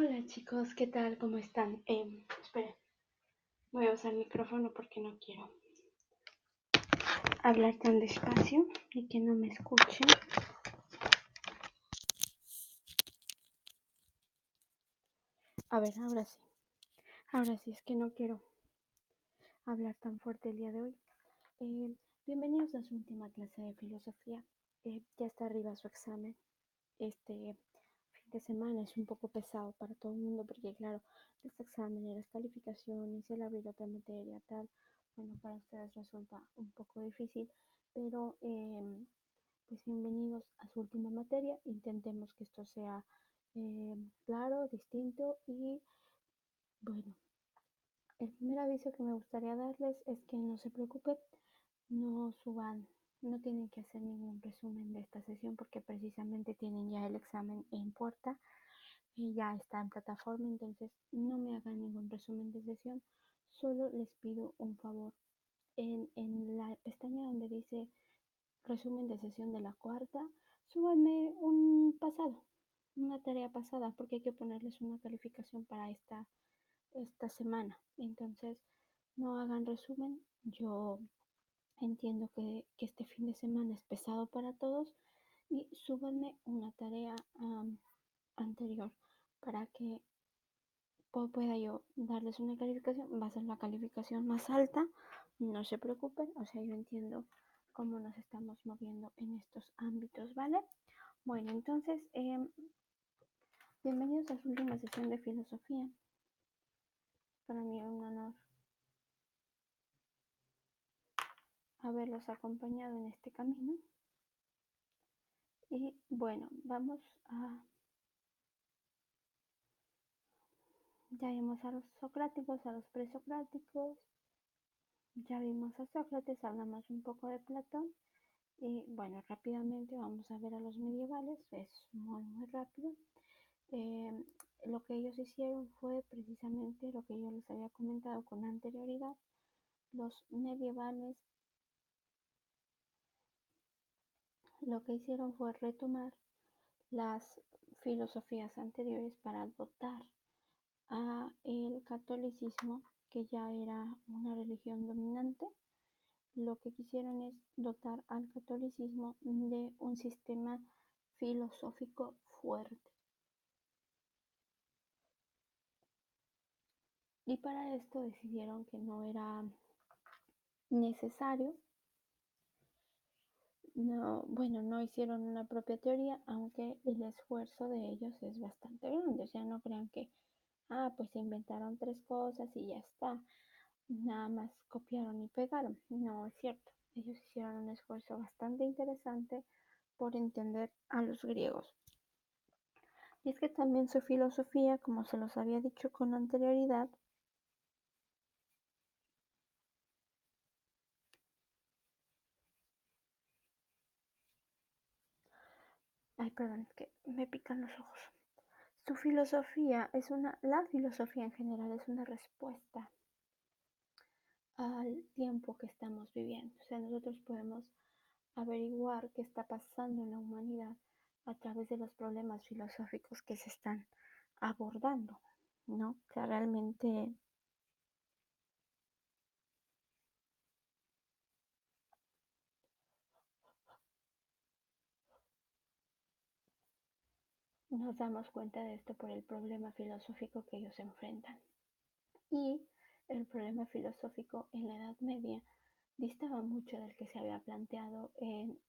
Hola chicos, ¿qué tal? ¿Cómo están? Esperen, voy a usar el micrófono porque no quiero hablar tan despacio y que no me escuchen. A ver, ahora sí es que no quiero hablar tan fuerte el día de hoy. Eh, Bienvenidos a su última clase de filosofía. Ya está arriba su examen. Este fin de semana es un poco pesado para todo el mundo porque claro, los exámenes, las calificaciones, el abrir otra materia, tal, bueno, para ustedes resulta un poco difícil, pero pues bienvenidos a su última materia. Intentemos que esto sea claro, distinto y bueno, el primer aviso que me gustaría darles es que no se preocupen, no suban, no tienen que hacer ningún resumen de esta sesión porque precisamente tienen ya el examen en puerta y ya está en plataforma, entonces no me hagan ningún resumen de sesión, solo les pido un favor. En la pestaña donde dice resumen de sesión de la cuarta, súbanme un pasado, una tarea pasada, porque hay que ponerles una calificación para esta semana. Entonces, no hagan resumen. Yo entiendo que este fin de semana es pesado para todos y súbanme una tarea anterior para que pueda yo darles una calificación. Va a ser la calificación más alta, no se preocupen, o sea, yo entiendo cómo nos estamos moviendo en estos ámbitos, ¿vale? Bueno, entonces, bienvenidos a su última sesión de filosofía. Para mí es un honor haberlos acompañado en este camino. Y bueno, vamos a... Ya vimos a los socráticos, a los presocráticos, ya vimos a Sócrates, hablamos un poco de Platón. Y bueno, rápidamente vamos a ver a los medievales, es muy rápido. Eh, lo que ellos hicieron fue precisamente lo que yo les había comentado con anterioridad. Los medievales lo que hicieron fue retomar las filosofías anteriores para dotar a el catolicismo, que ya era una religión dominante. Lo que quisieron es dotar al catolicismo de un sistema filosófico fuerte. Y para esto decidieron que no era necesario, no hicieron una propia teoría, aunque el esfuerzo de ellos es bastante grande. O sea, no crean que, pues se inventaron tres cosas y ya está, nada más copiaron y pegaron. No es cierto. Ellos hicieron un esfuerzo bastante interesante por entender a los griegos. Y es que también su filosofía, como se los había dicho con anterioridad, ay, perdón, es que me pican los ojos. Su filosofía la filosofía en general es una respuesta al tiempo que estamos viviendo. O sea, nosotros podemos averiguar qué está pasando en la humanidad a través de los problemas filosóficos que se están abordando, ¿no? O sea, realmente nos damos cuenta de esto por el problema filosófico que ellos enfrentan. Y el problema filosófico en la Edad Media distaba mucho del que se había planteado en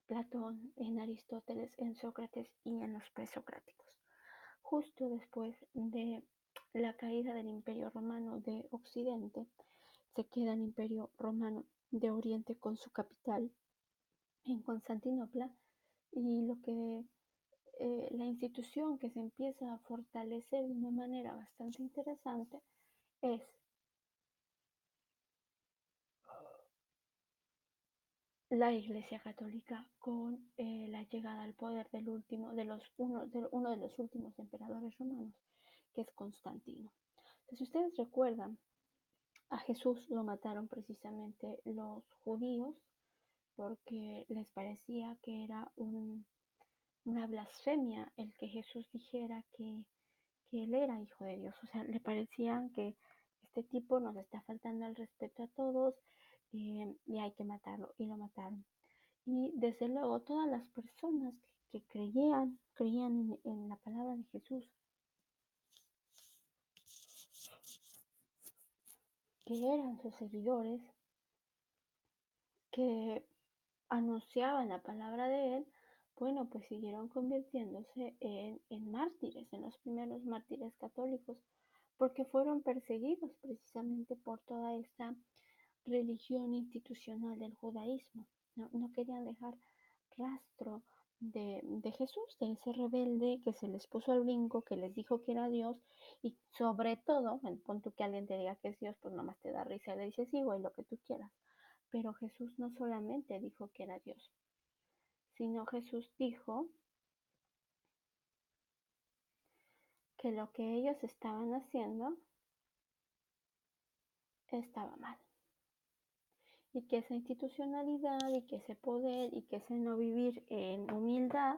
Platón, en Aristóteles, en Sócrates y en los presocráticos. Justo después de la caída del Imperio Romano de Occidente, se queda el Imperio Romano de Oriente con su capital en Constantinopla y la institución que se empieza a fortalecer de una manera bastante interesante es la Iglesia Católica con la llegada al poder del último uno de los últimos emperadores romanos, que es Constantino. Entonces, si ustedes recuerdan, a Jesús lo mataron precisamente los judíos porque les parecía que era una blasfemia el que Jesús dijera que él era hijo de Dios. O sea, le parecía que este tipo nos está faltando el respeto a todos y hay que matarlo. Y lo mataron. Y desde luego todas las personas que creían en la palabra de Jesús, que eran sus seguidores, que anunciaban la palabra de él, bueno, pues siguieron convirtiéndose en mártires, en los primeros mártires católicos, porque fueron perseguidos precisamente por toda esta religión institucional del judaísmo. No querían dejar rastro de Jesús, de ese rebelde que se les puso al brinco, que les dijo que era Dios, y sobre todo, en punto que alguien te diga que es Dios, pues nomás te da risa y le dices, sí, güey, lo que tú quieras. Pero Jesús no solamente dijo que era Dios, sino Jesús dijo que lo que ellos estaban haciendo estaba mal. Y que esa institucionalidad y que ese poder y que ese no vivir en humildad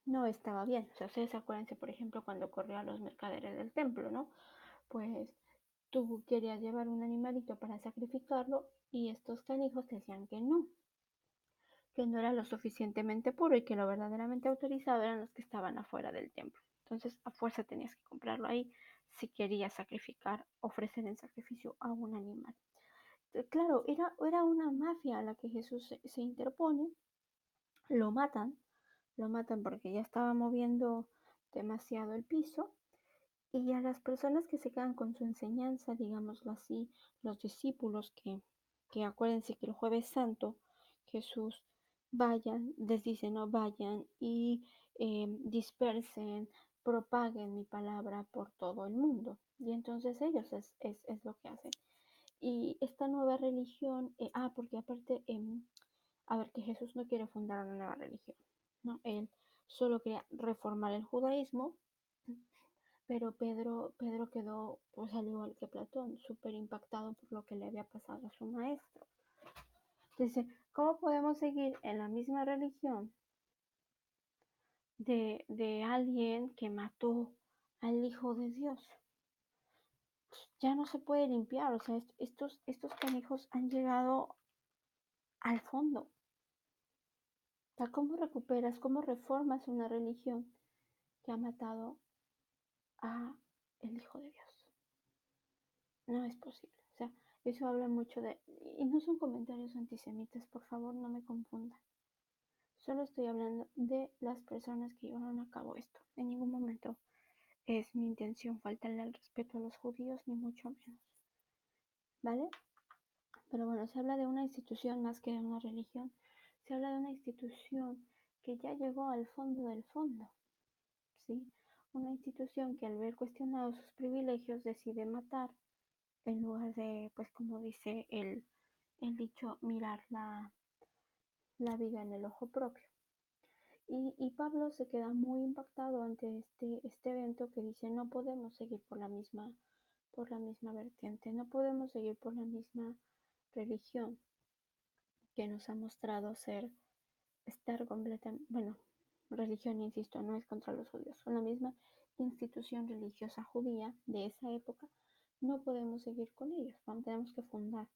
no estaba bien. O sea, ustedes acuérdense, por ejemplo, cuando corrió a los mercaderes del templo, ¿no? Pues tú querías llevar un animalito para sacrificarlo y estos canijos te decían que no era lo suficientemente puro y que lo verdaderamente autorizado eran los que estaban afuera del templo. Entonces, a fuerza tenías que comprarlo ahí si querías sacrificar, ofrecer en sacrificio a un animal. Claro, era una mafia a la que Jesús se interpone, lo matan, lo matan porque ya estaba moviendo demasiado el piso. Y a las personas que se quedan con su enseñanza, digámoslo así, los discípulos que acuérdense que el jueves santo Jesús vayan, les dice, no vayan y dispersen, propaguen mi palabra por todo el mundo. Y entonces ellos es lo que hacen. Y esta nueva religión, porque aparte, a ver, que Jesús no quiere fundar una nueva religión, ¿no? Él solo quería reformar el judaísmo, pero Pedro quedó, pues al igual que Platón, súper impactado por lo que le había pasado a su maestro. Dice, ¿cómo podemos seguir en la misma religión de alguien que mató al Hijo de Dios? Ya no se puede limpiar, o sea, estos canijos han llegado al fondo. O sea, ¿cómo recuperas, cómo reformas una religión que ha matado a el Hijo de Dios? No es posible. O sea, eso habla mucho de... Y no son comentarios antisemitas, por favor, no me confundan. Solo estoy hablando de las personas que llevaron a cabo esto. En ningún momento es mi intención faltarle al respeto a los judíos, ni mucho menos. ¿Vale? Pero bueno, se habla de una institución más que de una religión. Se habla de una institución que ya llegó al fondo del fondo. ¿Sí? Una institución que al ver cuestionados sus privilegios decide matar en lugar de, pues como dice el dicho, mirar la viga en el ojo propio. Y Pablo se queda muy impactado ante este evento que dice, no podemos seguir por la misma vertiente, no podemos seguir por la misma religión que nos ha mostrado estar completamente, bueno, religión, insisto, no es contra los judíos, son la misma institución religiosa judía de esa época, no podemos seguir con ellos, tenemos que fundar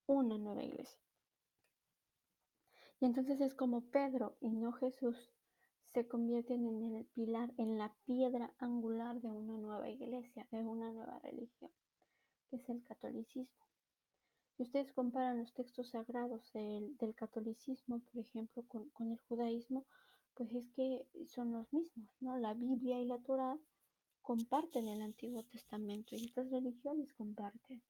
una nueva iglesia. Y entonces es como Pedro y no Jesús se convierten en el pilar, en la piedra angular de una nueva iglesia, de una nueva religión, que es el catolicismo. Si ustedes comparan los textos sagrados del catolicismo, por ejemplo, con el judaísmo, pues es que son los mismos, ¿no? La Biblia y la Torá comparten el Antiguo Testamento y estas religiones comparten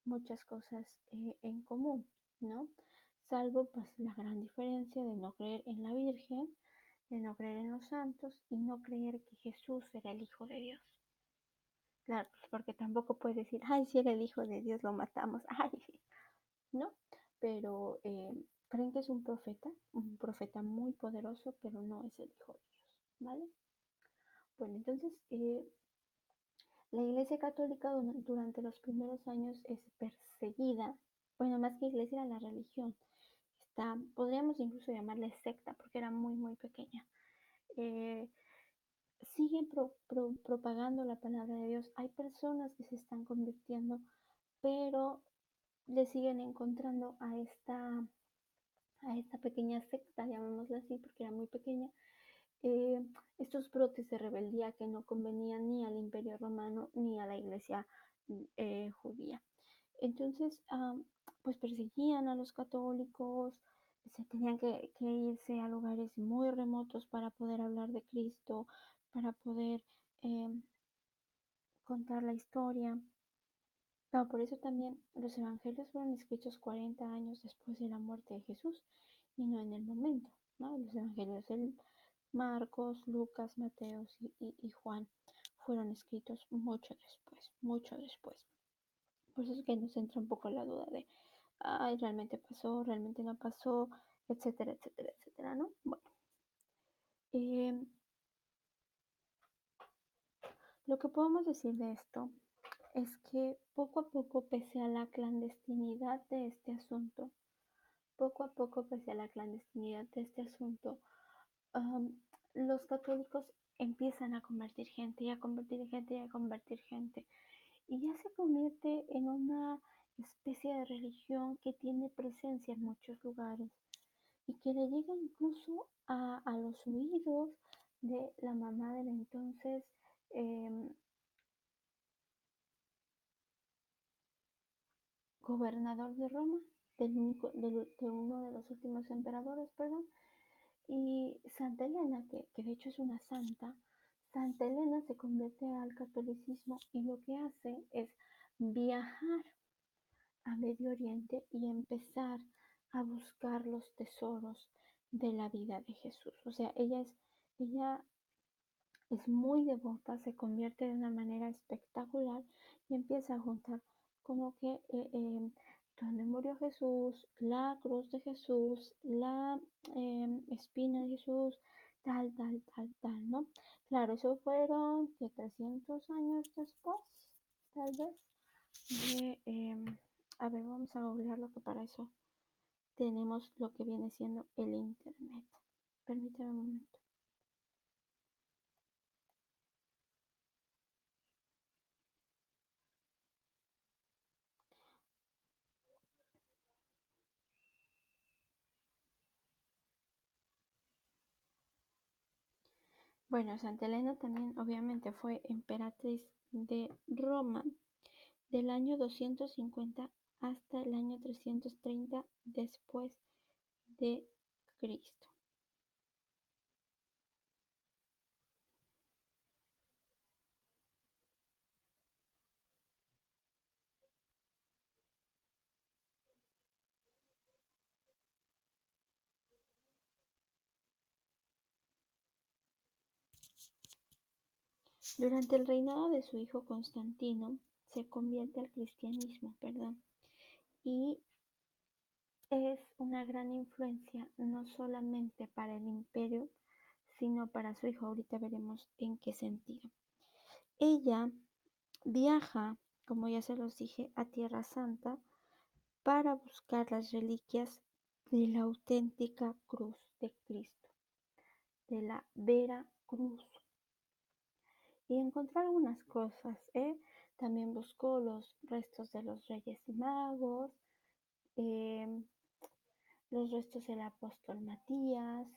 muchas cosas en común, ¿no? Salvo pues la gran diferencia de no creer en la Virgen, de no creer en los santos y no creer que Jesús era el Hijo de Dios. Claro, porque tampoco puedes decir, ay, si era el Hijo de Dios, lo matamos, ay, ¿no? Pero creen que es un profeta muy poderoso, pero no es el Hijo de Dios, ¿vale? Bueno, entonces la Iglesia Católica durante los primeros años es perseguida, bueno, más que iglesia era la religión, esta, podríamos incluso llamarle secta, porque era muy, muy pequeña. Eh, Siguen propagando la palabra de Dios. Hay personas que se están convirtiendo, pero le siguen encontrando a esta pequeña secta, llamémosla así, porque era muy pequeña, eh, estos brotes de rebeldía que no convenían ni al imperio romano ni a la iglesia judía. Entonces, pues perseguían a los católicos, se tenían que irse a lugares muy remotos para poder hablar de Cristo, para poder eh, contar la historia. No, por eso también los evangelios fueron escritos 40 años después de la muerte de Jesús y no en el momento, ¿no? Los evangelios de Marcos, Lucas, Mateos y Juan fueron escritos mucho después, mucho después. Por eso es que nos entra un poco la duda de, ay, realmente pasó, realmente no pasó, etcétera, etcétera, etcétera, ¿no? Bueno, eh, lo que podemos decir de esto es que poco a poco, pese a la clandestinidad de este asunto, poco a poco, pese a la clandestinidad de este asunto, um, los católicos empiezan a convertir gente y a convertir gente y a convertir gente. Y ya se convierte en una especie de religión que tiene presencia en muchos lugares y que le llega incluso a los oídos de la mamá del entonces eh, gobernador de Roma, de uno de los últimos emperadores, perdón, y Santa Elena, que de hecho es una santa. Santa Elena se convierte al catolicismo y lo que hace es viajar a Medio Oriente y empezar a buscar los tesoros de la vida de Jesús. O sea, ella es muy devota, se convierte de una manera espectacular y empieza a juntar como que donde murió Jesús, la cruz de Jesús, la espina de Jesús, tal, tal, tal, tal, ¿no? Claro, eso fueron que 300 años después, tal vez, de, a ver, vamos a googlear lo que para eso tenemos lo que viene siendo el Internet. Permítame un momento. Bueno, Santa Elena también obviamente fue emperatriz de Roma del año 250 hasta el año 330 después de Cristo. Durante el reinado de su hijo Constantino se convierte al cristianismo, perdón, y es una gran influencia no solamente para el imperio, sino para su hijo. Ahorita veremos en qué sentido. Ella viaja, como ya se los dije, a Tierra Santa para buscar las reliquias de la auténtica cruz de Cristo, de la Vera Cruz. Y encontró algunas cosas, ¿eh? También buscó los restos de los reyes y magos, eh, los restos del apóstol Matías,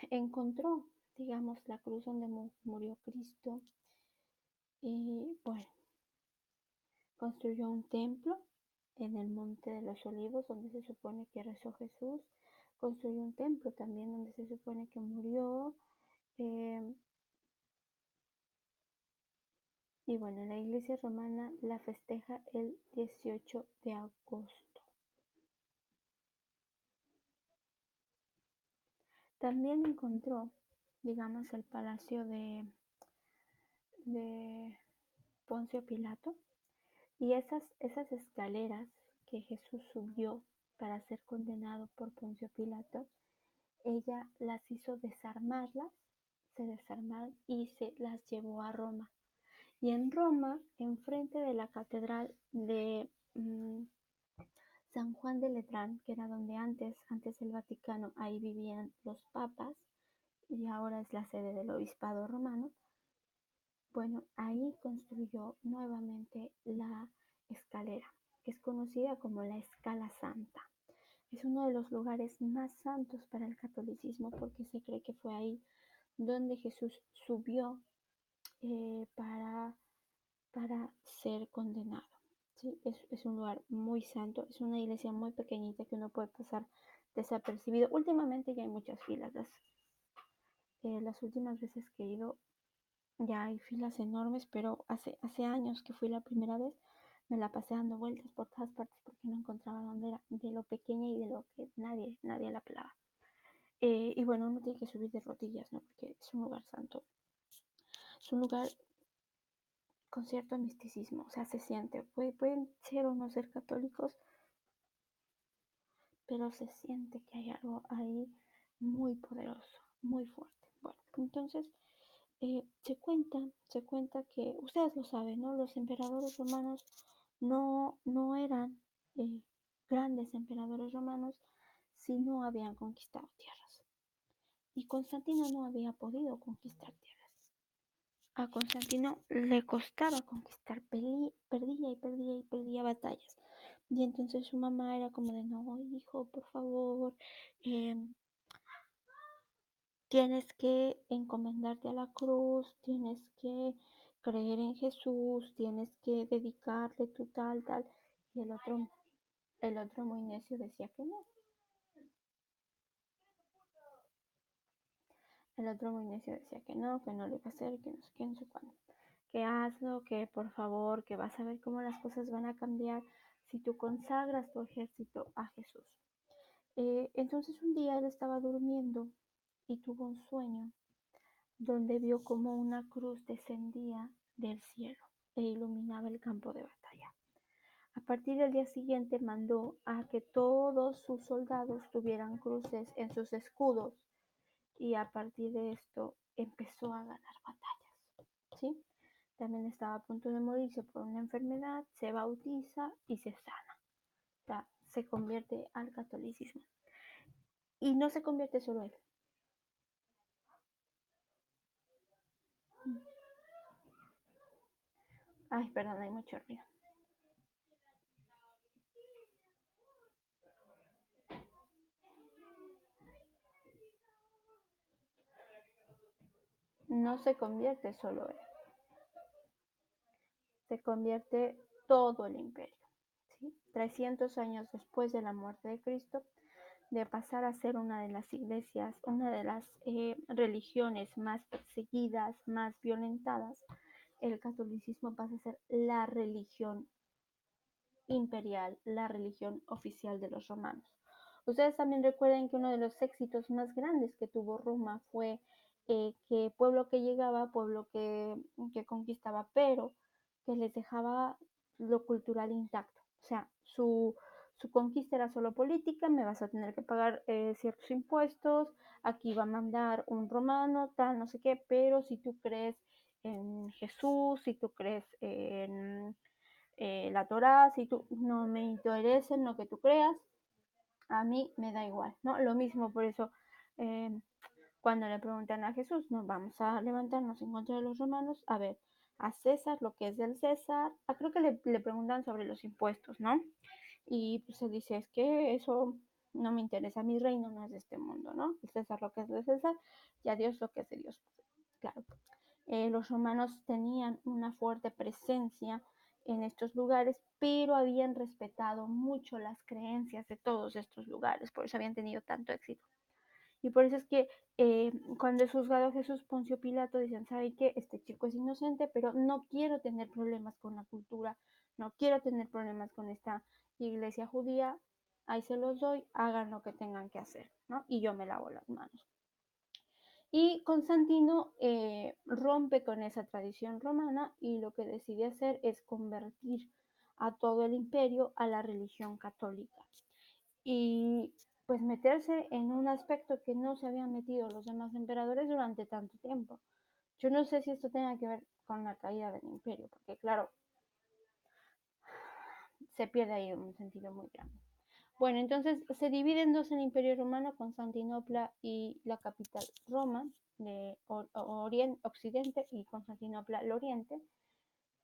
encontró, digamos, la cruz donde murió Cristo y bueno, construyó un templo en el Monte de los Olivos donde se supone que rezó Jesús, construyó un templo también donde se supone que murió eh, y bueno, la iglesia romana la festeja el 18 de agosto. También encontró, digamos, el palacio de Poncio Pilato. Y esas escaleras que Jesús subió para ser condenado por Poncio Pilato, ella las hizo desarmarlas, se desarmaron y se las llevó a Roma. Y en Roma, enfrente de la catedral de San Juan de Letrán, que era donde antes el Vaticano, ahí vivían los papas y ahora es la sede del obispado romano. Bueno, ahí construyó nuevamente la escalera, que es conocida como la Escala Santa. Es uno de los lugares más santos para el catolicismo porque se cree que fue ahí donde Jesús subió para ser condenado. ¿Sí? Es un lugar muy santo, es una iglesia muy pequeñita que uno puede pasar desapercibido. Últimamente ya hay muchas filas. Las últimas veces que he ido ya hay filas enormes, pero hace años que fui la primera vez, me la pasé dando vueltas por todas partes porque no encontraba dónde era, de lo pequeña y de lo que nadie la pelaba. Y bueno, uno tiene que subir de rodillas, ¿no? Porque es un lugar santo. Es un lugar con cierto misticismo, o sea, se siente. Pueden ser o no ser católicos, pero se siente que hay algo ahí muy poderoso, muy fuerte. Bueno, entonces se cuenta que, ustedes lo saben, ¿no? Los emperadores romanos no eran eh, grandes emperadores romanos si no habían conquistado tierras. Y Constantino no había podido conquistar tierras. A Constantino le costaba conquistar, perdía batallas. Y entonces su mamá era como de, no, hijo, por favor, eh, tienes que encomendarte a la cruz, tienes que creer en Jesús, tienes que dedicarle tu tal. Y el otro muy necio decía que no. El otro muy necio decía que no lo iba a hacer, que no sé qué, no sé cuándo. Que hazlo, que por favor, que vas a ver cómo las cosas van a cambiar si tú consagras tu ejército a Jesús. Entonces un día él estaba durmiendo y tuvo un sueño donde vio como una cruz descendía del cielo e iluminaba el campo de batalla. A partir del día siguiente mandó a que todos sus soldados tuvieran cruces en sus escudos y a partir de esto empezó a ganar batallas. ¿Sí? También estaba a punto de morirse por una enfermedad, se bautiza y se sana. O sea, se convierte al catolicismo. Y no se convierte solo él. Ay, perdón, hay mucho ruido. No se convierte solo él, se convierte todo el imperio. ¿Sí? 300 años después de la muerte de Cristo, de pasar a ser una de las iglesias, una de las religiones más perseguidas, más violentadas, el catolicismo pasa a ser la religión imperial, la religión oficial de los romanos. Ustedes también recuerden que uno de los éxitos más grandes que tuvo Roma fue que pueblo que llegaba, pueblo que conquistaba, pero que les dejaba lo cultural intacto. O sea, su conquista era solo política, me vas a tener que pagar ciertos impuestos, aquí va a mandar un romano, tal, no sé qué, pero si tú crees en Jesús, si tú crees en la Torah, si tú no me interesa en lo que tú creas, a mí me da igual, ¿no? Lo mismo, por eso, eh, cuando le preguntan a Jesús, nos vamos a levantarnos en contra de los romanos, a ver, a César lo que es del César, creo que le preguntan sobre los impuestos, ¿no? Y pues se dice, es que eso no me interesa, mi reino no es de este mundo, ¿no? El César lo que es de César y a Dios lo que es de Dios. Claro, los romanos tenían una fuerte presencia en estos lugares, pero habían respetado mucho las creencias de todos estos lugares, por eso habían tenido tanto éxito. Y por eso es que cuando es juzgado a Jesús, Poncio Pilato dicen, ¿sabe qué? Este chico es inocente, pero no quiero tener problemas con la cultura, no quiero tener problemas con esta iglesia judía, ahí se los doy, hagan lo que tengan que hacer, ¿no? Y yo me lavo las manos. Y Constantino rompe con esa tradición romana y lo que decide hacer es convertir a todo el imperio a la religión católica y pues meterse en un aspecto que no se habían metido los demás emperadores durante tanto tiempo. Yo no sé si esto tenga que ver con la caída del imperio, porque claro, se pierde ahí un sentido muy grande. Bueno, entonces se divide en dos el Imperio Romano, Constantinopla y la capital Roma, de Occidente, y Constantinopla el Oriente.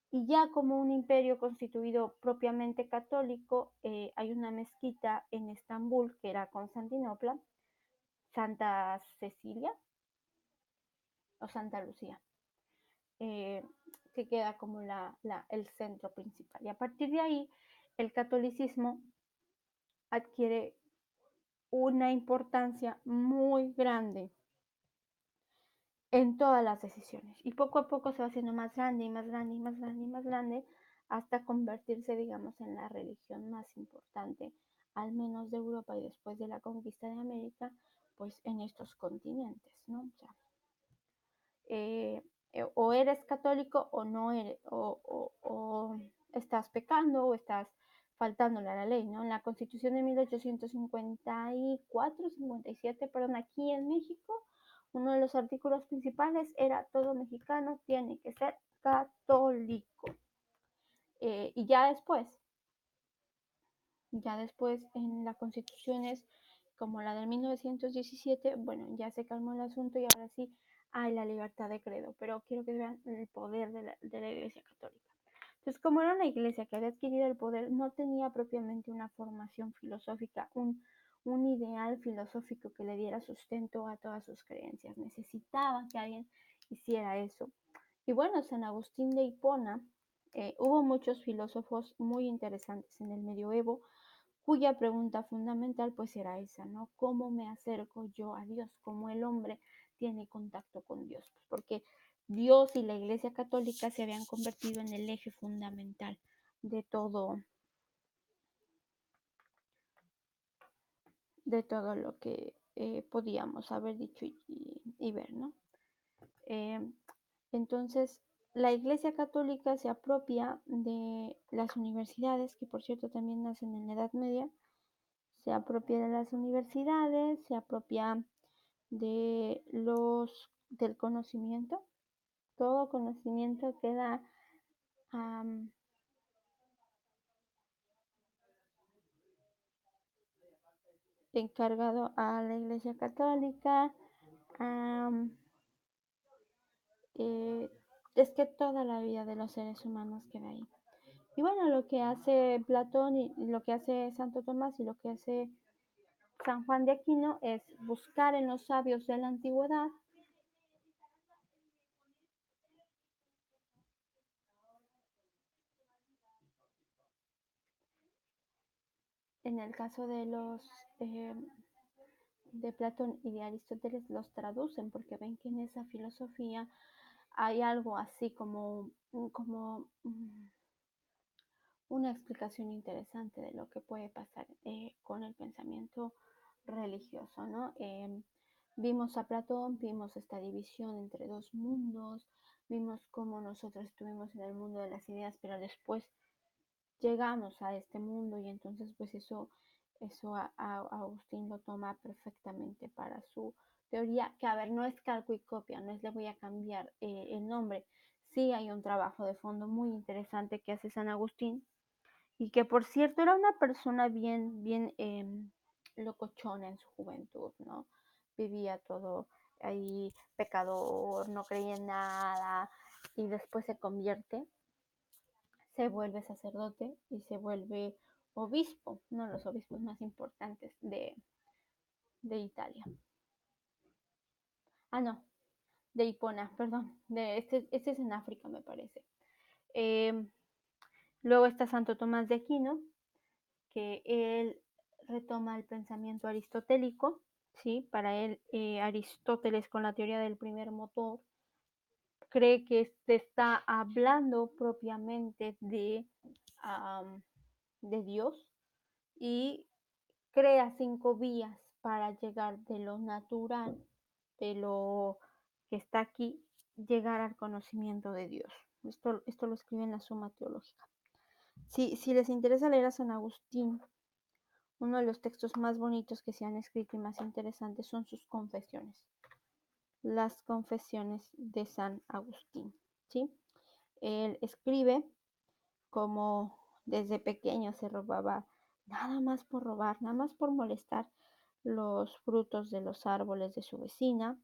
Y ya como un imperio constituido propiamente católico, hay una mezquita en Estambul, que era Constantinopla, Santa Cecilia o Santa Lucía, eh, que queda como el centro principal. Y a partir de ahí, el catolicismo adquiere una importancia muy grande en todas las decisiones. Y poco a poco se va haciendo más grande y más grande y más grande y más grande hasta convertirse, digamos, en la religión más importante, al menos de Europa y después de la conquista de América, pues en estos continentes, ¿no? O sea, eh, o eres católico o no eres, o estás pecando o estás faltándole a la ley, ¿no? En la Constitución de 1854-57, perdón, aquí en México, uno de los artículos principales era todo mexicano tiene que ser católico. Y ya después en las constituciones como la de 1917, bueno, ya se calmó el asunto y ahora sí hay la libertad de credo, pero quiero que vean el poder de la Iglesia Católica. Entonces, como era una iglesia que había adquirido el poder, no tenía propiamente una formación filosófica, un ideal filosófico que le diera sustento a todas sus creencias. Necesitaba que alguien hiciera eso. Y bueno, San Agustín de Hipona, hubo muchos filósofos muy interesantes en el medioevo, cuya pregunta fundamental pues era esa, ¿no? ¿Cómo me acerco yo a Dios? ¿Cómo el hombre tiene contacto con Dios? Pues porque Dios y la Iglesia Católica se habían convertido en el eje fundamental de todo lo que podíamos haber dicho y ver, ¿no? Eh, entonces, la Iglesia Católica se apropia de las universidades, que por cierto también nacen en la Edad Media, se apropia de las universidades, se apropia del conocimiento. Todo conocimiento queda um, encargado a la Iglesia Católica. Um, eh, es que toda la vida de los seres humanos queda ahí. Y bueno, lo que hace Platón y lo que hace Santo Tomás y lo que hace San Juan de Aquino es buscar en los sabios de la antigüedad en el caso eh, de Platón y de Aristóteles los traducen porque ven que en esa filosofía hay algo así como una explicación interesante de lo que puede pasar con el pensamiento religioso, ¿no? Vimos a Platón, vimos esta división entre dos mundos, vimos cómo nosotros estuvimos en el mundo de las ideas, pero después llegamos a este mundo y entonces pues eso a Agustín lo toma perfectamente para su teoría, que a ver, no es calco y copia, no es le voy a cambiar el nombre, sí hay un trabajo de fondo muy interesante que hace San Agustín y que por cierto era una persona bien locochona en su juventud, ¿no? Vivía todo ahí pecador, no creía en nada y después se vuelve sacerdote y se vuelve obispo, uno de los obispos más importantes de Italia. Ah, no, de Hipona, perdón, este es en África, me parece. Eh, Luego está Santo Tomás de Aquino, que él retoma el pensamiento aristotélico, ¿sí? Para él, Aristóteles con la teoría del primer motor cree que se está hablando propiamente de Dios y crea 5 vías para llegar de lo natural, de lo que está aquí, llegar al conocimiento de Dios. Esto lo escribe en la Suma Teológica. Si les interesa leer a San Agustín, uno de los textos más bonitos que se han escrito y más interesantes son sus confesiones, las confesiones de San Agustín, ¿sí? Él escribe como desde pequeño se robaba nada más por robar, nada más por molestar los frutos de los árboles de su vecina,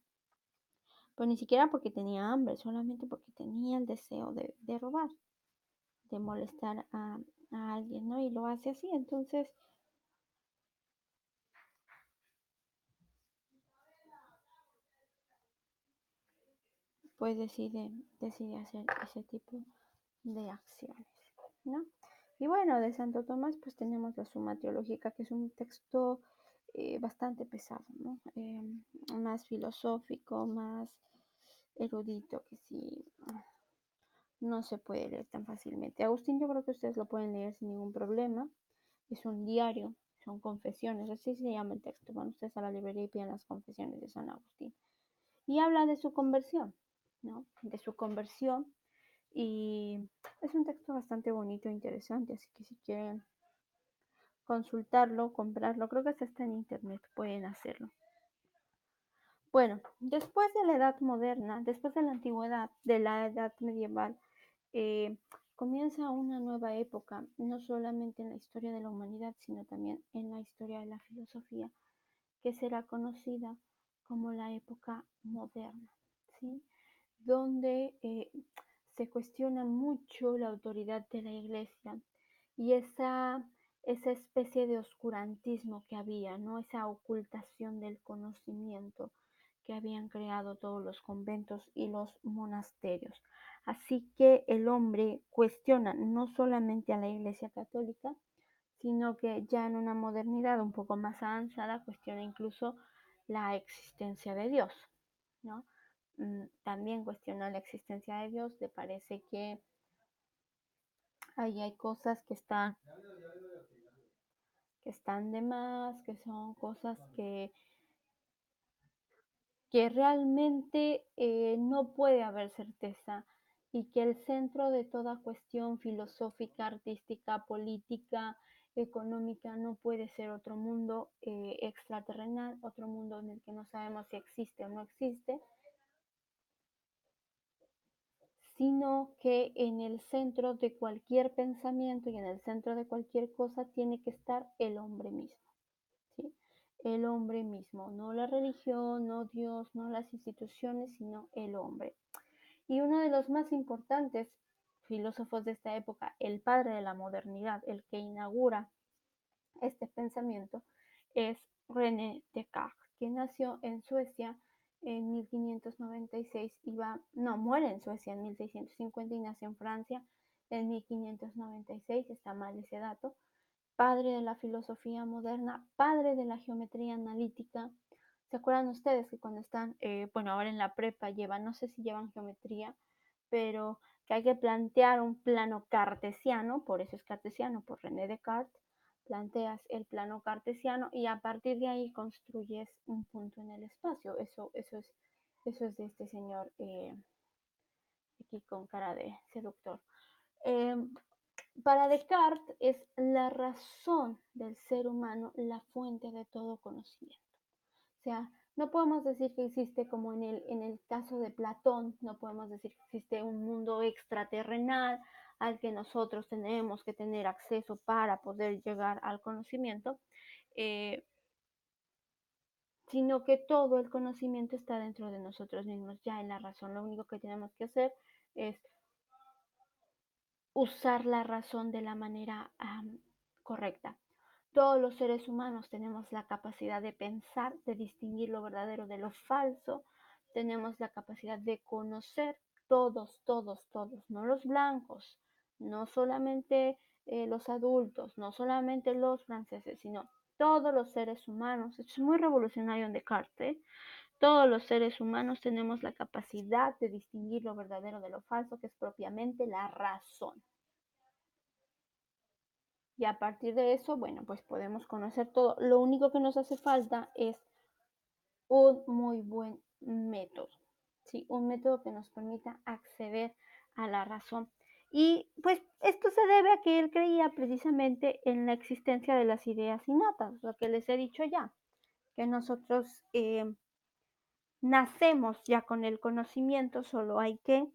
pero ni siquiera porque tenía hambre, solamente porque tenía el deseo de robar, de molestar a alguien, ¿no? Y lo hace así, entonces, pues decide hacer ese tipo de acciones, ¿no? Y bueno, de Santo Tomás, pues tenemos la Suma Teológica, que es un texto bastante pesado, ¿no? Más filosófico, más erudito, que sí, no se puede leer tan fácilmente. Agustín, yo creo que ustedes lo pueden leer sin ningún problema. Es un diario, son confesiones, así se llama el texto. Van ustedes a la librería y piden las confesiones de San Agustín. Y habla de su conversión, ¿no? De su conversión. Y es un texto bastante bonito e interesante, así que si quieren consultarlo, comprarlo, creo que hasta está en internet, pueden hacerlo. Bueno, después de la Edad Moderna, después de la Antigüedad, de la Edad Medieval, eh, comienza una nueva época, no solamente en la historia de la humanidad, sino también en la historia de la filosofía, que será conocida como la época moderna, ¿sí? Donde se cuestiona mucho la autoridad de la Iglesia y esa especie de oscurantismo que había, ¿no? Esa ocultación del conocimiento que habían creado todos los conventos y los monasterios. Así que el hombre cuestiona no solamente a la Iglesia Católica, sino que ya en una modernidad un poco más avanzada cuestiona incluso la existencia de Dios, ¿no? También cuestiona la existencia de Dios, le parece que ahí hay cosas que están de más, que son cosas que realmente no puede haber certeza y que el centro de toda cuestión filosófica, artística, política, económica no puede ser otro mundo extraterrenal, otro mundo en el que no sabemos si existe o no existe, sino que en el centro de cualquier pensamiento y en el centro de cualquier cosa tiene que estar el hombre mismo, ¿sí? El hombre mismo, no la religión, no Dios, no las instituciones, sino el hombre. Y uno de los más importantes filósofos de esta época, el padre de la modernidad, el que inaugura este pensamiento, es René Descartes, que nació en Suecia en 1596 y no, muere en Suecia en 1650 y nació en Francia en 1596, está mal ese dato, padre de la filosofía moderna, padre de la geometría analítica. ¿Se acuerdan ustedes que cuando están, bueno, ahora en la prepa llevan, no sé si llevan geometría, pero que hay que plantear un plano cartesiano, por eso es cartesiano, por René Descartes, planteas el plano cartesiano y a partir de ahí construyes un punto en el espacio. Eso es de este señor aquí con cara de seductor. Eh, para Descartes es la razón del ser humano la fuente de todo conocimiento. O sea, no podemos decir que existe como en el caso de Platón, no podemos decir que existe un mundo extraterrenal al que nosotros tenemos que tener acceso para poder llegar al conocimiento, eh, sino que todo el conocimiento está dentro de nosotros mismos, ya en la razón. Lo único que tenemos que hacer es usar la razón de la manera correcta. Todos los seres humanos tenemos la capacidad de pensar, de distinguir lo verdadero de lo falso, tenemos la capacidad de conocer todos, todos, todos, no los blancos, no solamente los adultos, no solamente los franceses, sino todos los seres humanos. Esto es muy revolucionario en Descartes. Todos los seres humanos tenemos la capacidad de distinguir lo verdadero de lo falso, que es propiamente la razón. Y a partir de eso, bueno, pues podemos conocer todo. Lo único que nos hace falta es un muy buen método, ¿sí? Un método que nos permita acceder a la razón. Y pues esto se debe a que él creía precisamente en la existencia de las ideas innatas, lo que les he dicho ya, que nosotros nacemos ya con el conocimiento, solo hay que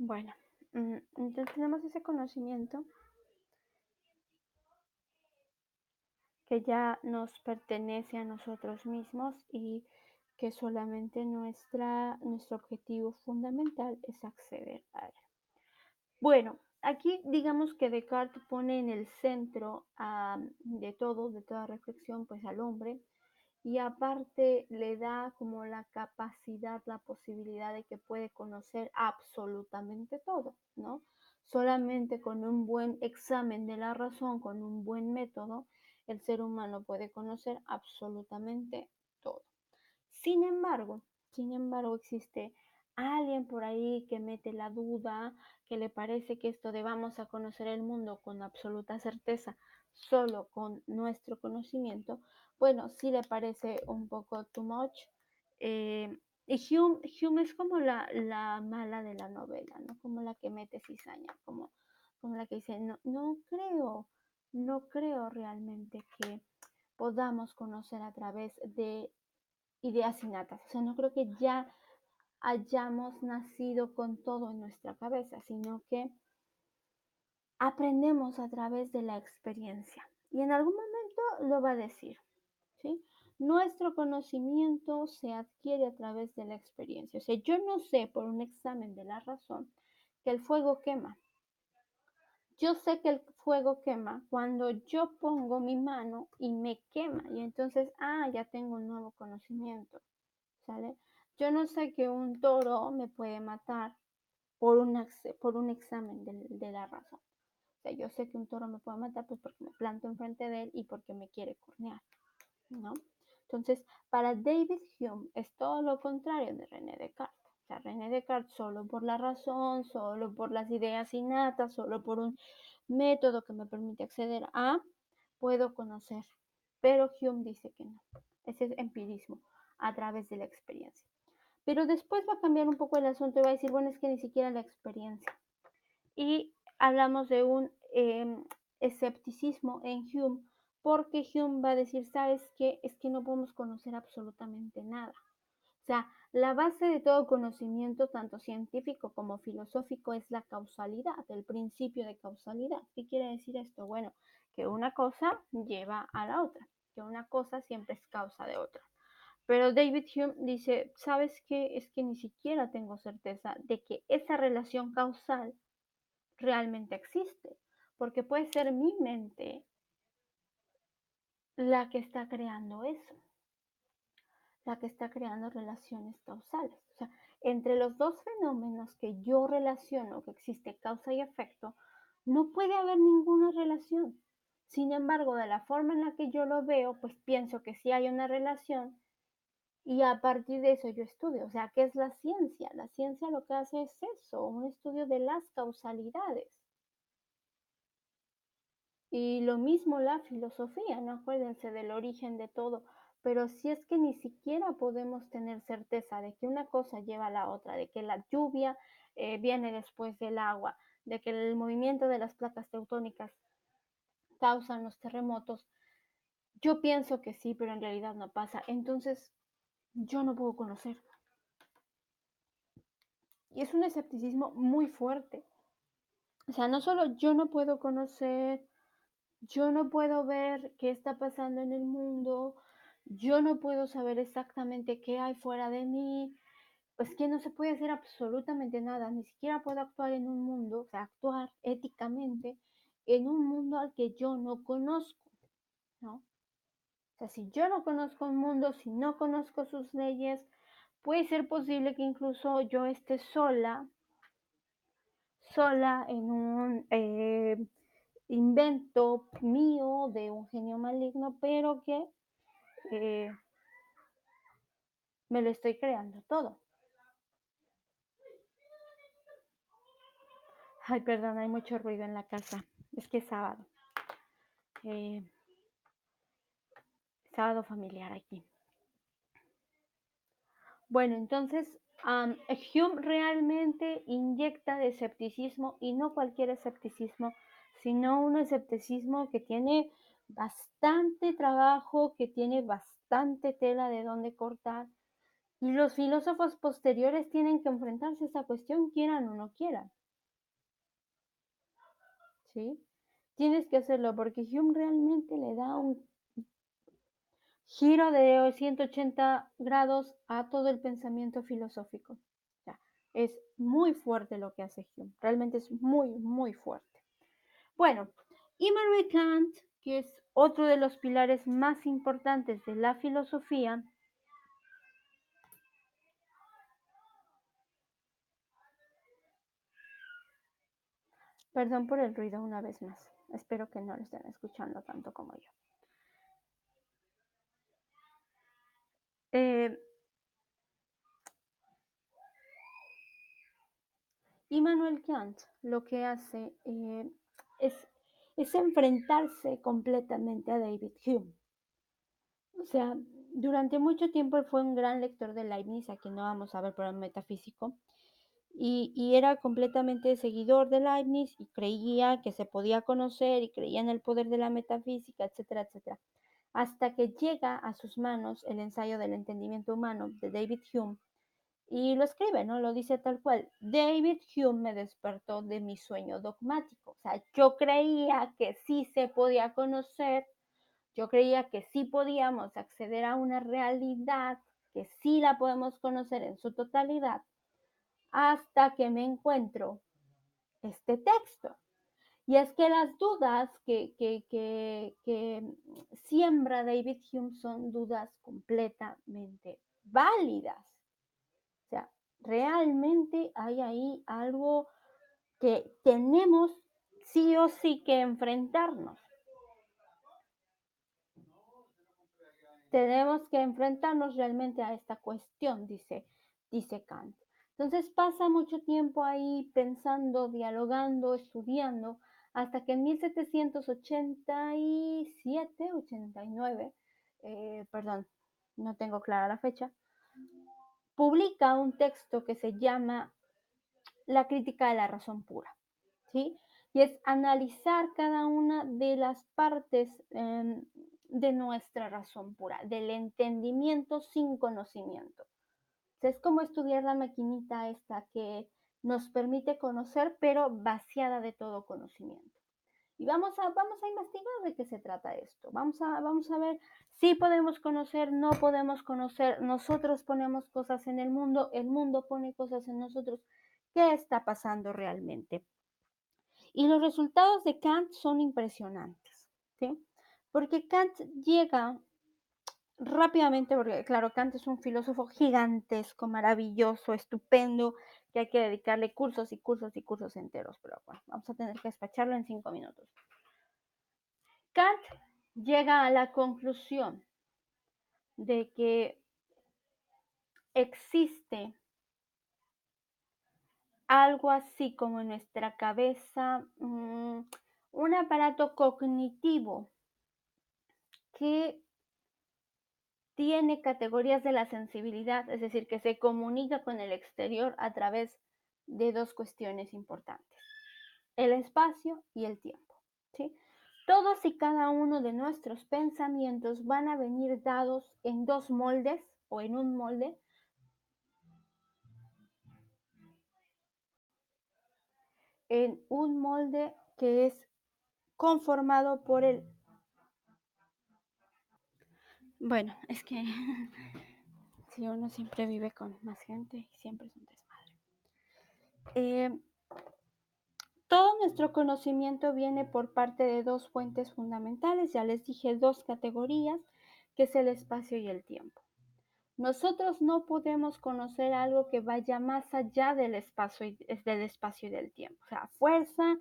Bueno, entonces tenemos ese conocimiento que ya nos pertenece a nosotros mismos y que solamente nuestro objetivo fundamental es acceder a él. Bueno, aquí digamos que Descartes pone en el centro de todo, de toda reflexión, pues al hombre, y aparte le da como la capacidad, la posibilidad de que puede conocer absolutamente todo, ¿no? Solamente con un buen examen de la razón, con un buen método, el ser humano puede conocer absolutamente todo. Sin embargo, sin embargo, existe alguien por ahí que mete la duda, que le parece que esto de vamos a conocer el mundo con absoluta certeza, solo con nuestro conocimiento, bueno, sí le parece un poco too much. Y Hume es como la mala de la novela, ¿no? Como la que mete cizaña, como la que dice, no, no creo realmente que podamos conocer a través de ideas innatas. O sea, no creo que ya hayamos nacido con todo en nuestra cabeza, sino que aprendemos a través de la experiencia. Y en algún momento lo va a decir, ¿sí? Nuestro conocimiento se adquiere a través de la experiencia. O sea, yo no sé por un examen de la razón que el fuego quema. Yo sé que el fuego quema cuando yo pongo mi mano y me quema. Y entonces, ya tengo un nuevo conocimiento. ¿Sale? Yo no sé que un toro me puede matar por un examen de la razón. O sea, yo sé que un toro me puede matar pues porque me planto enfrente de él y porque me quiere cornear, ¿no? Entonces, para David Hume es todo lo contrario de René Descartes. O sea, René Descartes solo por la razón, solo por las ideas innatas, solo por un método que me permite acceder a, puedo conocer. Pero Hume dice que no. Ese es empirismo a través de la experiencia. Pero después va a cambiar un poco el asunto y va a decir, bueno, es que ni siquiera la experiencia. Y hablamos de un escepticismo en Hume, porque Hume va a decir, ¿sabes qué? Es que no podemos conocer absolutamente nada. O sea, la base de todo conocimiento, tanto científico como filosófico, es la causalidad, el principio de causalidad. ¿Qué quiere decir esto? Bueno, que una cosa lleva a la otra, que una cosa siempre es causa de otra. Pero David Hume dice, ¿sabes qué? Es que ni siquiera tengo certeza de que esa relación causal realmente existe, porque puede ser mi mente la que está creando eso, la que está creando relaciones causales. O sea, entre los dos fenómenos que yo relaciono, que existe causa y efecto, no puede haber ninguna relación. Sin embargo, de la forma en la que yo lo veo, pues pienso que sí hay una relación y a partir de eso yo estudio. O sea, ¿qué es la ciencia? La ciencia lo que hace es eso, un estudio de las causalidades. Y lo mismo la filosofía, no acuérdense del origen de todo, pero si es que ni siquiera podemos tener certeza de que una cosa lleva a la otra, de que la lluvia viene después del agua, de que el movimiento de las placas tectónicas causan los terremotos, yo pienso que sí, pero en realidad no pasa. Entonces, yo no puedo conocer. Y es un escepticismo muy fuerte. O sea, no solo yo no puedo conocer, yo no puedo ver qué está pasando en el mundo, yo no puedo saber exactamente qué hay fuera de mí, pues que no se puede hacer absolutamente nada, ni siquiera puedo actuar en un mundo, o sea, actuar éticamente en un mundo al que yo no conozco, ¿no? O sea, si yo no conozco un mundo, si no conozco sus leyes, puede ser posible que incluso yo esté sola en un invento mío de un genio maligno, pero que eh, me lo estoy creando todo. Ay, perdón, hay mucho ruido en la casa. Es que es sábado. Eh, sábado familiar aquí. Bueno, entonces Hume realmente inyecta de escepticismo y no cualquier escepticismo, sino un escepticismo que tiene bastante trabajo, que tiene bastante tela de dónde cortar Y los filósofos posteriores tienen que enfrentarse a esa cuestión, quieran o no quieran, ¿sí? Tienes que hacerlo porque Hume realmente le da un giro de 180 grados a todo el pensamiento filosófico. O sea, es muy fuerte lo que hace Hume, realmente es muy, muy fuerte. Bueno, Immanuel Kant, que es otro de los pilares más importantes de la filosofía, perdón por el ruido una vez más, espero que no lo estén escuchando tanto como yo. Eh, Immanuel Kant lo que hace es, es enfrentarse completamente a David Hume. O sea, durante mucho tiempo él fue un gran lector de Leibniz, a quien no vamos a ver por el metafísico, y era completamente seguidor de Leibniz y creía que se podía conocer y creía en el poder de la metafísica, etcétera, etcétera. Hasta que llega a sus manos el ensayo del entendimiento humano de David Hume y lo escribe, ¿no? Lo dice tal cual. David Hume me despertó de mi sueño dogmático. O sea, yo creía que sí se podía conocer, yo creía que sí podíamos acceder a una realidad, que sí la podemos conocer en su totalidad, hasta que me encuentro este texto. Y es que las dudas que siembra David Hume son dudas completamente válidas. O sea, realmente hay ahí algo que tenemos sí o sí que enfrentarnos. Tenemos que enfrentarnos realmente a esta cuestión, dice Kant. Entonces pasa mucho tiempo ahí pensando, dialogando, estudiando, hasta que en 1787, 89, perdón, no tengo clara la fecha, publica un texto que se llama La crítica de la razón pura, ¿sí? Y es analizar cada una de las partes de nuestra razón pura, del entendimiento sin conocimiento. O sea, es como estudiar la maquinita esta que nos permite conocer, pero vaciada de todo conocimiento. Y vamos a investigar de qué se trata esto. Vamos a ver si podemos conocer, no podemos conocer. Nosotros ponemos cosas en el mundo pone cosas en nosotros. ¿Qué está pasando realmente? Y los resultados de Kant son impresionantes, ¿sí? Porque Kant llega rápidamente, porque claro, Kant es un filósofo gigantesco, maravilloso, estupendo, que hay que dedicarle cursos y cursos y cursos enteros, pero bueno, vamos a tener que despacharlo en 5 minutos. Kant llega a la conclusión de que existe algo así como en nuestra cabeza, un aparato cognitivo que tiene categorías de la sensibilidad, es decir, que se comunica con el exterior a través de dos cuestiones importantes, el espacio y el tiempo, ¿sí? Todos y cada uno de nuestros pensamientos van a venir dados en dos moldes o en un molde, que es conformado por el... Bueno, es que si uno siempre vive con más gente, siempre es un desmadre. Todo nuestro conocimiento viene por parte de dos fuentes fundamentales, ya les dije dos categorías, que es el espacio y el tiempo. Nosotros no podemos conocer algo que vaya más allá del espacio y del tiempo. O sea, a fuerza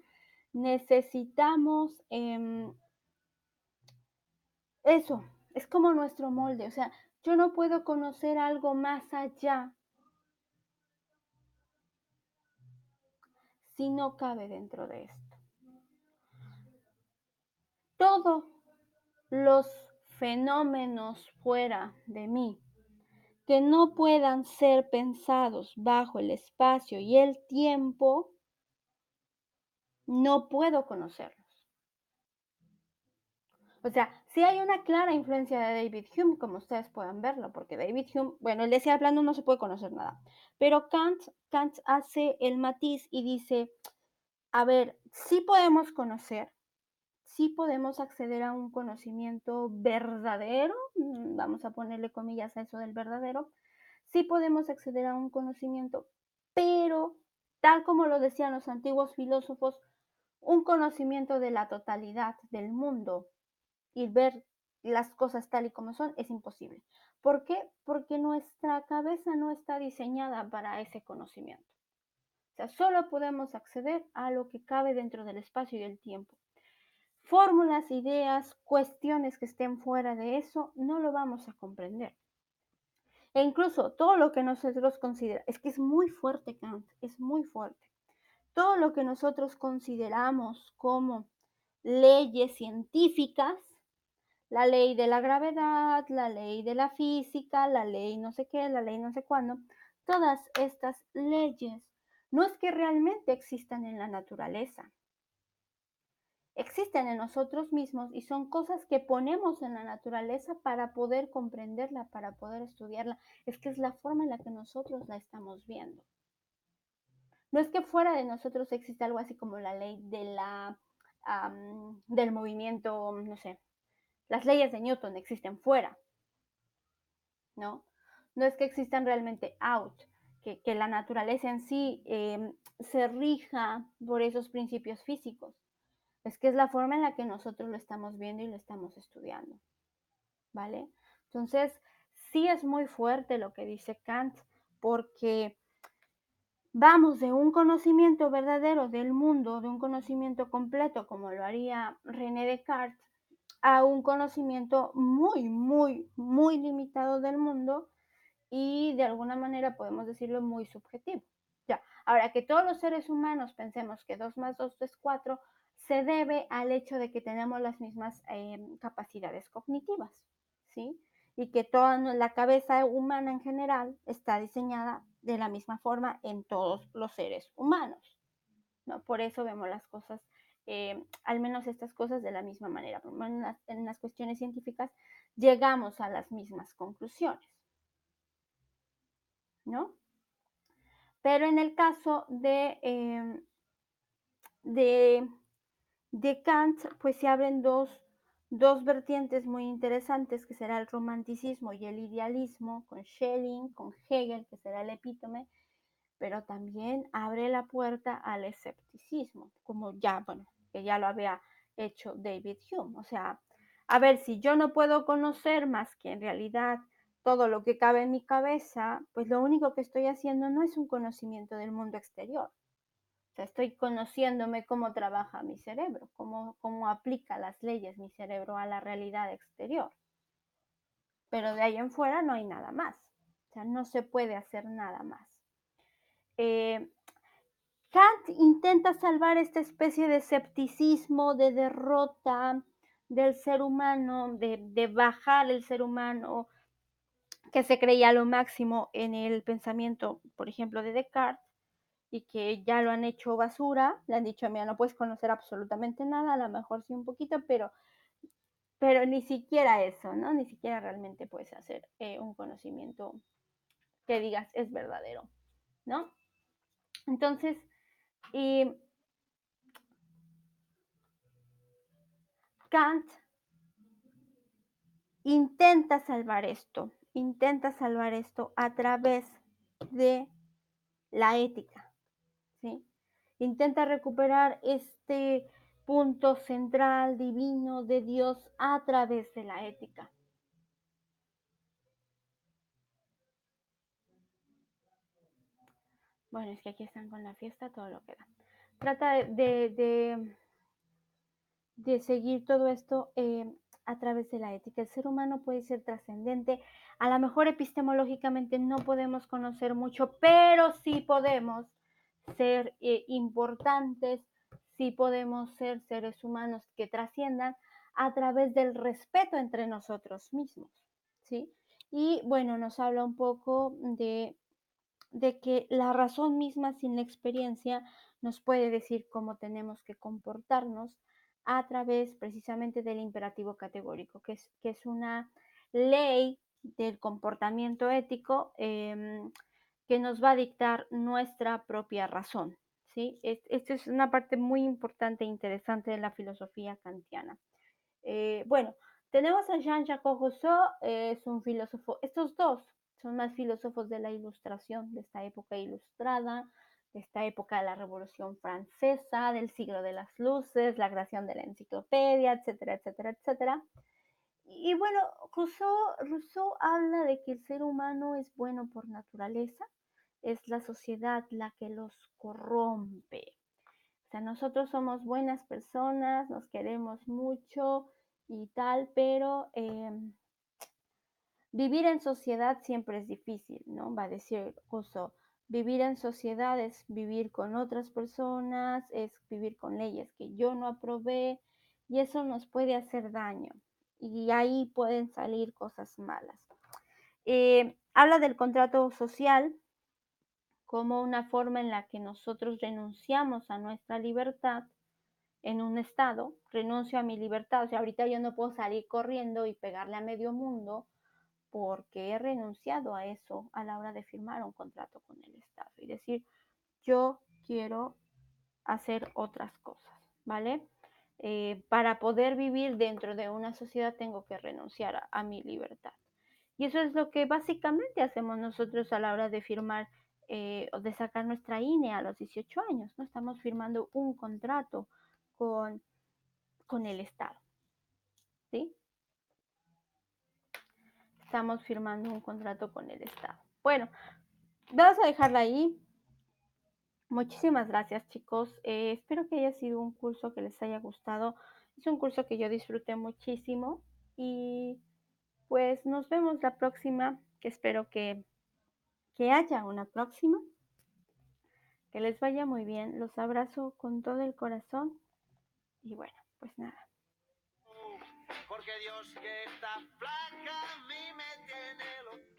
necesitamos eso, es como nuestro molde. O sea, yo no puedo conocer algo más allá si no cabe dentro de esto. Todos los fenómenos fuera de mí que no puedan ser pensados bajo el espacio y el tiempo, no puedo conocerlos. O sea, Sí hay una clara influencia de David Hume, como ustedes pueden verlo, porque David Hume, bueno, él decía, hablando no se puede conocer nada, pero Kant hace el matiz y dice, a ver, sí podemos conocer, sí podemos acceder a un conocimiento verdadero, vamos a ponerle comillas a eso del verdadero, sí podemos acceder a un conocimiento, pero tal como lo decían los antiguos filósofos, un conocimiento de la totalidad del mundo y ver las cosas tal y como son es imposible. ¿Por qué? Porque nuestra cabeza no está diseñada para ese conocimiento. O sea, solo podemos acceder a lo que cabe dentro del espacio y del tiempo. Fórmulas, ideas, cuestiones que estén fuera de eso, no lo vamos a comprender. E incluso todo lo que nosotros consideramos, es que es muy fuerte Kant, es muy fuerte. Todo lo que nosotros consideramos como leyes científicas, la ley de la gravedad, la ley de la física, la ley no sé qué, la ley no sé cuándo, todas estas leyes no es que realmente existan en la naturaleza, existen en nosotros mismos y son cosas que ponemos en la naturaleza para poder comprenderla, para poder estudiarla. Es que es la forma en la que nosotros la estamos viendo. No es que fuera de nosotros exista algo así como la ley de del movimiento, no sé, las leyes de Newton existen fuera, ¿no? No es que existan realmente out, que la naturaleza en sí se rija por esos principios físicos. Es que es la forma en la que nosotros lo estamos viendo y lo estamos estudiando, ¿vale? Entonces, sí es muy fuerte lo que dice Kant, porque vamos de un conocimiento verdadero del mundo, de un conocimiento completo, como lo haría René Descartes, a un conocimiento muy, muy, muy limitado del mundo y de alguna manera podemos decirlo muy subjetivo. Ya, ahora que todos los seres humanos pensemos que 2 más 2 es 4, se debe al hecho de que tenemos las mismas capacidades cognitivas, ¿sí? Y que toda la cabeza humana en general está diseñada de la misma forma en todos los seres humanos, ¿no? Por eso vemos las cosas, al menos estas cosas de la misma manera. En las cuestiones científicas llegamos a las mismas conclusiones, ¿no? Pero en el caso de, de Kant, pues se abren dos vertientes muy interesantes, que será el romanticismo y el idealismo, con Schelling, con Hegel, que será el epítome, pero también abre la puerta al escepticismo, como ya, bueno, que ya lo había hecho David Hume. O sea, a ver, si yo no puedo conocer más que en realidad todo lo que cabe en mi cabeza, pues lo único que estoy haciendo no es un conocimiento del mundo exterior. O sea, estoy conociéndome cómo trabaja mi cerebro, cómo aplica las leyes mi cerebro a la realidad exterior. Pero de ahí en fuera no hay nada más. O sea, no se puede hacer nada más. Eh, Kant intenta salvar esta especie de escepticismo, de derrota del ser humano, de bajar el ser humano que se creía lo máximo en el pensamiento, por ejemplo, de Descartes, y que ya lo han hecho basura, le han dicho, mira, no puedes conocer absolutamente nada, a lo mejor sí un poquito, pero ni siquiera eso, ¿no? Ni siquiera realmente puedes hacer un conocimiento que digas es verdadero, ¿no? Entonces, y Kant intenta salvar esto a través de la ética, ¿sí? Intenta recuperar este punto central divino de Dios a través de la ética. Bueno, es que aquí están con la fiesta, todo lo que da. Trata de seguir todo esto a través de la ética. El ser humano puede ser trascendente. A lo mejor epistemológicamente no podemos conocer mucho, pero sí podemos ser importantes, sí podemos ser seres humanos que trasciendan a través del respeto entre nosotros mismos, ¿sí? Y bueno, nos habla un poco de que la razón misma sin la experiencia nos puede decir cómo tenemos que comportarnos a través precisamente del imperativo categórico, que es una ley del comportamiento ético que nos va a dictar nuestra propia razón. ¿Sí? Esto es una parte muy importante e interesante de la filosofía kantiana. Bueno, tenemos a Jean-Jacques Rousseau, es un filósofo, estos dos son más filósofos de la ilustración, de esta época ilustrada, de esta época de la Revolución Francesa, del siglo de las luces, la creación de la enciclopedia, etcétera, etcétera, etcétera. Y bueno, Rousseau habla de que el ser humano es bueno por naturaleza, es la sociedad la que los corrompe. O sea, nosotros somos buenas personas, nos queremos mucho y tal, pero vivir en sociedad siempre es difícil, ¿no? Va a decir Rousseau. Vivir en sociedad es vivir con otras personas, es vivir con leyes que yo no aprobé y eso nos puede hacer daño y ahí pueden salir cosas malas. Habla del contrato social como una forma en la que nosotros renunciamos a nuestra libertad en un estado, renuncio a mi libertad, o sea, ahorita yo no puedo salir corriendo y pegarle a medio mundo porque he renunciado a eso a la hora de firmar un contrato con el Estado y decir, yo quiero hacer otras cosas, ¿vale? Para poder vivir dentro de una sociedad tengo que renunciar a mi libertad. Y eso es lo que básicamente hacemos nosotros a la hora de firmar o de sacar nuestra INE a los 18 años, ¿no? Estamos firmando un contrato con, con el Estado, ¿sí? Estamos firmando un contrato con el Estado. Bueno, vamos a dejarla ahí. Muchísimas gracias, chicos. Espero que haya sido un curso que les haya gustado. Es un curso que yo disfruté muchísimo y pues nos vemos la próxima, que espero que haya una próxima, que les vaya muy bien. Los abrazo con todo el corazón y bueno, pues nada. Porque Dios que está flaca a mí me tiene loco.